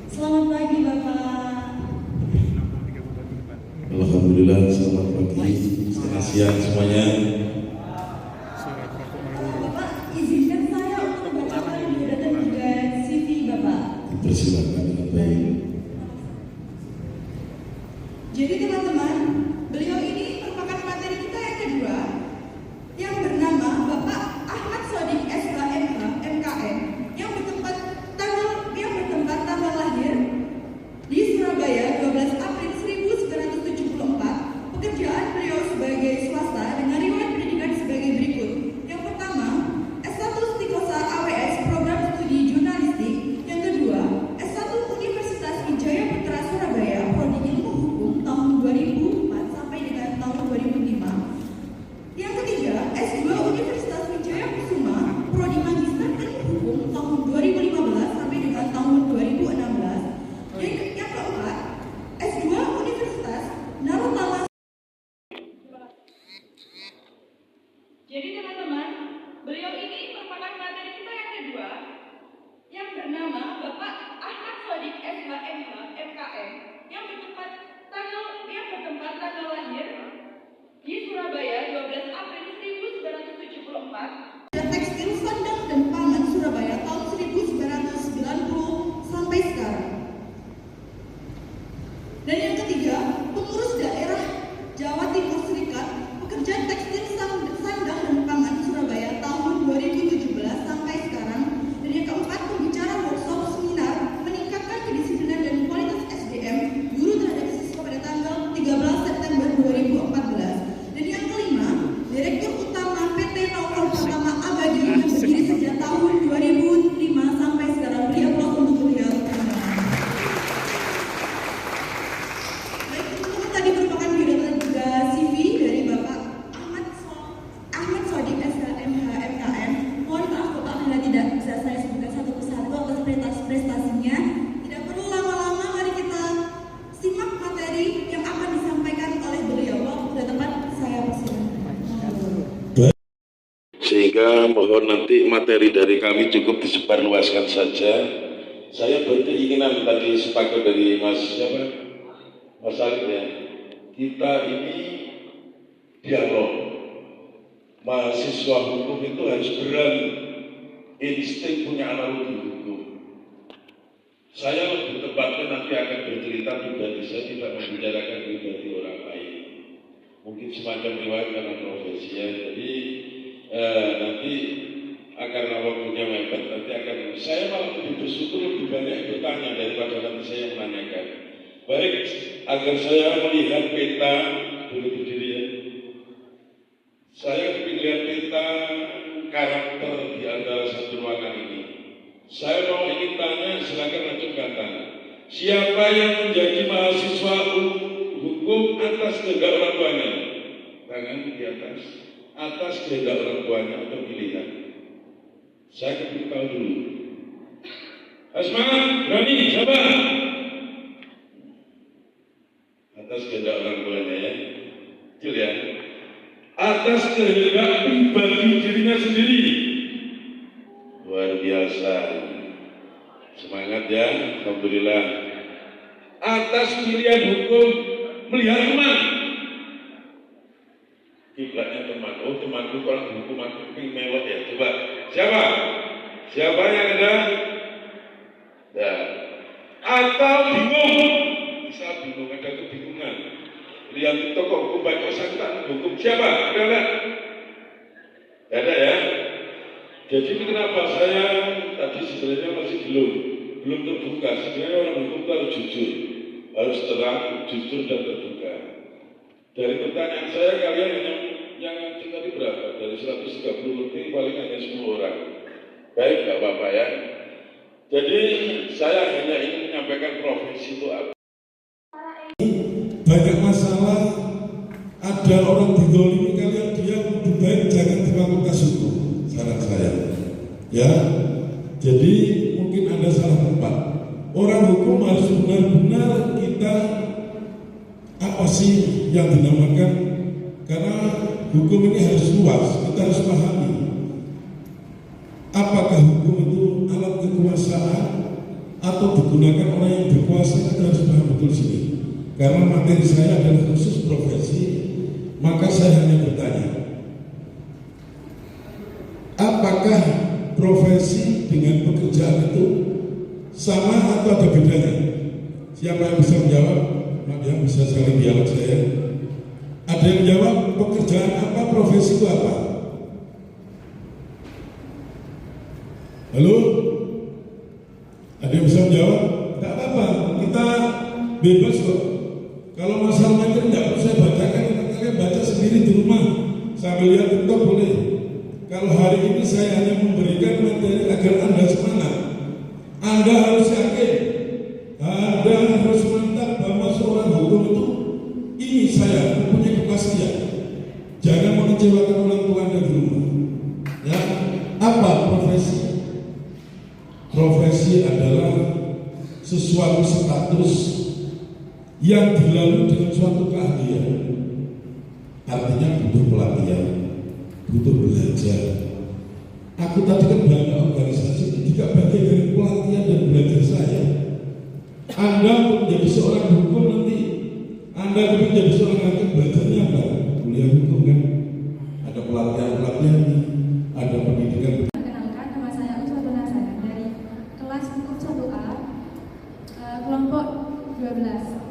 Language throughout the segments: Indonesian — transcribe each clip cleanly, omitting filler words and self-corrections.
Selamat pagi Bapak. Alhamdulillah, selamat pagi, selamat siang semuanya. Bapak, izinkan saya untuk membacakan biodata dan juga CV Bapak. Dipersilakan dengan baik. Jadi teman-teman, beliau ini merupakan materi kita yang kedua yang bernama Bapak Ahmad Sodik SHMH MKM yang bertempat tanggal lahir di Surabaya 12 April 1974. Pekerjaan beliau sebagai swasta dengan riwayat pendidikan sebagai berikut. Yang pertama, S1 Stikosa AWS Program Studi Jurnalistik. Yang kedua, S1 Universitas Wijaya Putra Surabaya Prodi Ilmu Hukum tahun 2004 sampai dengan tahun 2005. Yang ketiga, S2 Universitas Wijaya Kusuma Prodi Magister Ilmu Hukum tahun 2015 sampai dengan tahun 2016. Yang keempat, S2 Universitas Narotama. Jadi teman-teman, beliau ini merupakan materi kita yang kedua yang bernama Bapak Ahmad Sodik SHMH MKM yang bertempat tanggal lahir di Surabaya 12 April 1974. Tekstil Sandang dan Pangan Surabaya tahun 1990 sampai sekarang. Dan yang ketiga, pengurus daerah Jawa Timur Serikat, pekerja tekstil Sandang dan Pangan Surabaya tahun 2017 sampai sekarang. Dan yang keempat, pembicara workshop seminar meningkatkan kedisiplinan dan kualitas SDM guru terhadap siswa pada tanggal 13 September 2014. Dan yang kelima, Direktur Utama PT Naukal Pertama Abadi yang berdiri sejak tahun 2005 sampai sekarang. Beri aplaus untuk beliau. Baik, teman-teman, tadi merupakan biodata dan juga CV dari Bapak Ahmad Sodik SHMH MKM. Mohon maaf Bapak bila tidak bisa saya sebutkan satu persatu atas prestasinya. Tidak perlu lama-lama, mari kita simak materi yang akan disampaikan oleh beliau. Waktu sudah tepat, saya persilakan. Sehingga mohon nanti materi dari kami cukup disebarluaskan saja. Saya berkeinginan tadi sepakat dari Mas Alif ya. Kita ini dialog. Mahasiswa hukum itu harus berani, insting punya analogi hukum. Saya lebih tepatnya nanti akan bercerita pribadi, saya tidak membicarakan pribadi orang lain. Mungkin semacam riwayat karena profesi ya. Jadi nanti karena waktunya mepet, nanti akan saya malah lebih bersyukur lebih banyak yang bertanya daripada nanti saya yang menanyakan. Baik, agar saya melihat peta dulu berdiri ya. Saya melihat peta karakter di antara satu ruangan ini. Saya mau ingin tanya, silakan acungkan tangan. Siapa yang menjadi mahasiswa hukum atas kehendak orang tuanya? Tangan di atas kehendak orang tuanya atau pilihan. Saya kepingin tahu dulu. Semangat, berani, sabar. Atas kehendak orang tuanya ya. Kecil ya. Atas kehendak pribadi dirinya sendiri. Luar biasa. Semangat ya, alhamdulillah. Atas pilihan hukum melihat teman. Kiblatnya teman. Oh, temanku kalau hukum aku pengen mewah ya. Coba. Siapa? Siapa yang ada? Ya. Atau bingung. Bisa bingung, ada kebingungan. Lihat di toko hukum baik osangkan hukum siapa? Ada enggak? Ada ya. Jadi kenapa saya tadi sebenarnya masih belum terbuka. Sebenarnya orang hukum itu harus jujur, harus terang, jujur dan terbuka. Dari pertanyaan saya kalian yang tadi berapa? Dari 130 lebih paling hanya 10 orang. Baik, nggak apa-apa ya. Jadi saya hanya ingin menyampaikan profesi itu apa. Banyak masalah, ada orang dizalimi, kalian diam, lebih baik jangan di fakultas hukum. Saran saya, ya. Jadi mungkin ada salah tempat. Orang hukum harus benar-benar kita apa sih yang dinamakan? Karena hukum ini harus luas, kita harus pahami. Apakah hukum itu alat kekuasaan atau digunakan orang yang berkuasa, kita harus paham betul sini. Karena materi saya adalah khusus profesi, maka saya hanya bertanya, apakah profesi dengan pekerjaan itu sama atau ada bedanya? Siapa yang bisa menjawab? Yang bisa saling dialog saya. Ada yang menjawab pekerjaan apa, profesi itu apa? Halo? Ada yang bisa menjawab? Tidak apa-apa, kita bebas kok. Kalau masalah materi tidak perlu saya bacakan, kalian baca sendiri di rumah sambil lihat TikTok boleh. Kalau hari ini saya hanya memberikan materi agar Anda semangat. Anda harus yakin, Anda harus mantap bahwa seorang hukum itu ini saya mempunyai kepastian. Jangan mengecewakan orang tua Anda di rumah. Ya, apa profesi? Profesi adalah sesuatu status yang dilalui dengan suatu keahlian. Artinya butuh pelatihan, butuh belajar. Aku tadi kan banyak organisasi itu juga bagian dari pelatihan dan belajar saya. Anda untuk menjadi seorang hukum nanti, Anda untuk menjadi seorang hakim belajarnya apa? Kuliah hukum kan? Ada pelatihan-pelatihan, ada pendidikan. Perkenalkan, nama saya Uswatun Hasanah dari kelas hukum 1A, kelompok 12.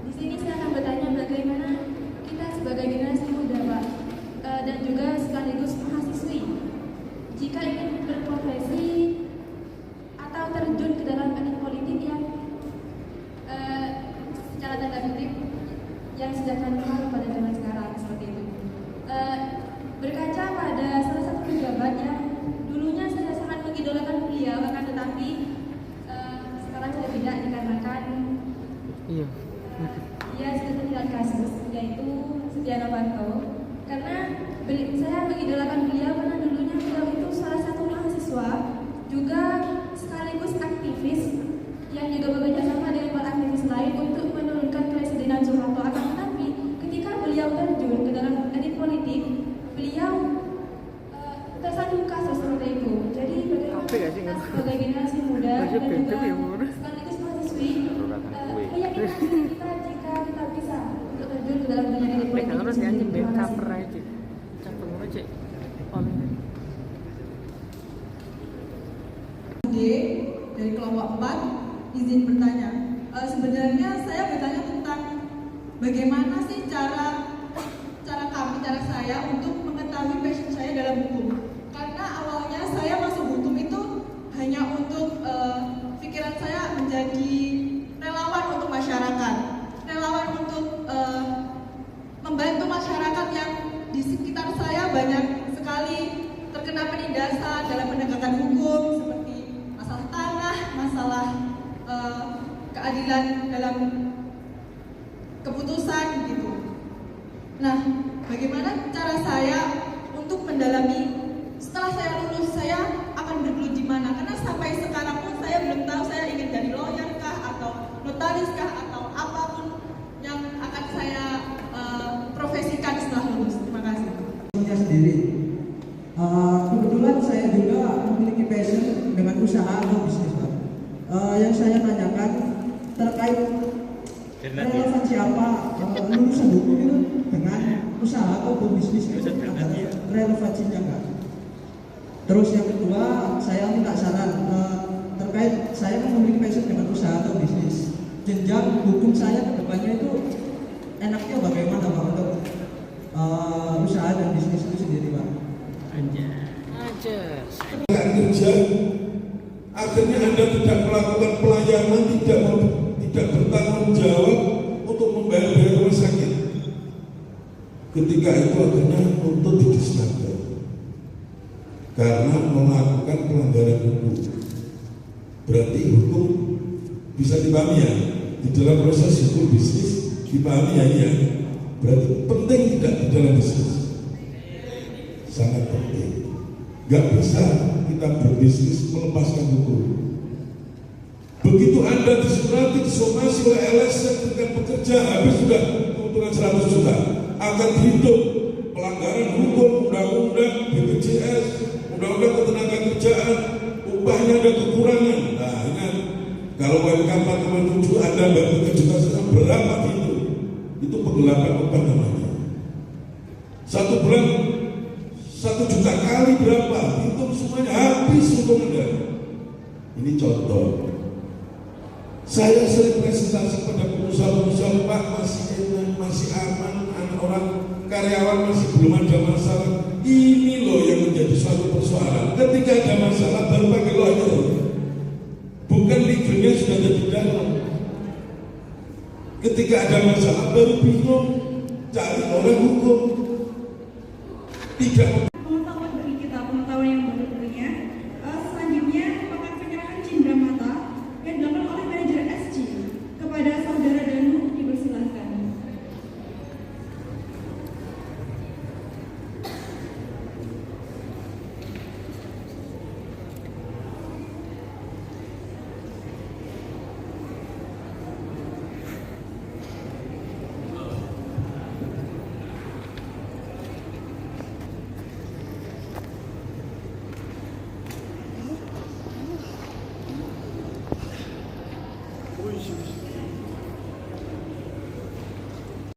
Di sini saya akan bertanya bagaimana kita sebagai generasi muda, Pak, dan juga sekaligus mahasiswi, jika ingin berprofesi atau terjun ke dalam elit politik yang secara tanda kutip yang sudah kenal pada zaman sekarang seperti itu. Berkaca pada salah satu pejabat yang dulunya saya sangat mengidolakan beliau, akan tetapi sekarang sudah tidak dikarenakan dia sudah terlibat kasus, yaitu Setia Novanto. Karena saya mengidolakan beliau karena dulunya beliau itu salah satu mahasiswa, juga sekaligus aktivis yang juga bekerja sama dengan para aktivis lain untuk menurunkan Presidenan Soeharto. Akan tetapi ketika beliau terjun ke dalam elit politik, beliau tersandung kasus seperti itu. Jadi bagaimana kita sebagai generasi muda dan juga sekaligus mahasiswi meyakinkan kita jika kita bisa untuk terjun ke dalam dunia elit politik. Terus nyanyi cover aja, cover aja. D dari kelompok 4 izin bertanya. Sebenarnya saya bertanya tentang bagaimana sih cara saya untuk mengetahui passion saya dalam hukum. Karena awalnya saya masuk hukum itu hanya untuk pikiran saya menjadi relawan untuk masyarakat, relawan untuk membantu masyarakat yang di sekitar saya banyak sekali terkena penindasan dalam penegakan hukum, seperti masalah tanah, masalah keadilan dalam keputusan gitu. Nah, bagaimana cara saya untuk mendalami setelah saya lulus saya akan bergelut di mana? Karena sampai sekarang pun saya belum tahu saya ingin jadi lawyer kah atau notaris kah atau apapun yang akan saya profesikan setelah lulus. Terima kasih. Saya sendiri. Kebetulan saya juga memiliki passion dengan usaha atau bisnis, Pak. Yang saya tanyakan terkait relevansi apa lulusan hukum itu dengan usaha atau bisnis itu ada relevansinya enggak? Terus yang kedua, saya minta saran terkait saya memiliki passion dengan usaha atau bisnis. Jenjang hukum saya ke depannya itu enaknya bagaimana, Pak, untuk usaha dan bisnis itu sendiri, Pak? Kerja, akhirnya Anda tidak melakukan pelayanan, tidak bertanggung jawab untuk membayar biaya rumah sakit. Ketika itu akhirnya untuk didiskreditkan karena melakukan pelanggaran hukum. Berarti hukum bisa dipahami ya, di dalam proses hukum bisnis dipahami ya, iya. Berarti penting tidak di dalam bisnis, sangat penting. Gak bisa kita berbisnis melepaskan hukum. Begitu Anda disurati, disomasi oleh LSM dengan pekerja, habis sudah keuntungan 100 juta, akan dihitung pelanggaran hukum, undang-undang, BPJS, undang-undang ketenagakerjaan, upahnya ada kekurangan. Nah, ingat, Kalau UMK 4,7 Anda bagi ke juta setengah berapa itu? Itu penggelapan apa namanya? 1 bulan 1 juta kali berapa? Hitung semuanya habis untuk Anda. Ini contoh. Saya sering presentasi pada pengusaha-pengusaha, Pak, masih enak, masih aman, orang karyawan masih belum ada masalah. Ini loh yang menjadi suatu persoalan. Ketika ada masalah baru pakai lawyer. Bukan legalnya sudah ada di dalam. Ketika ada masalah baru bingung cari orang hukum.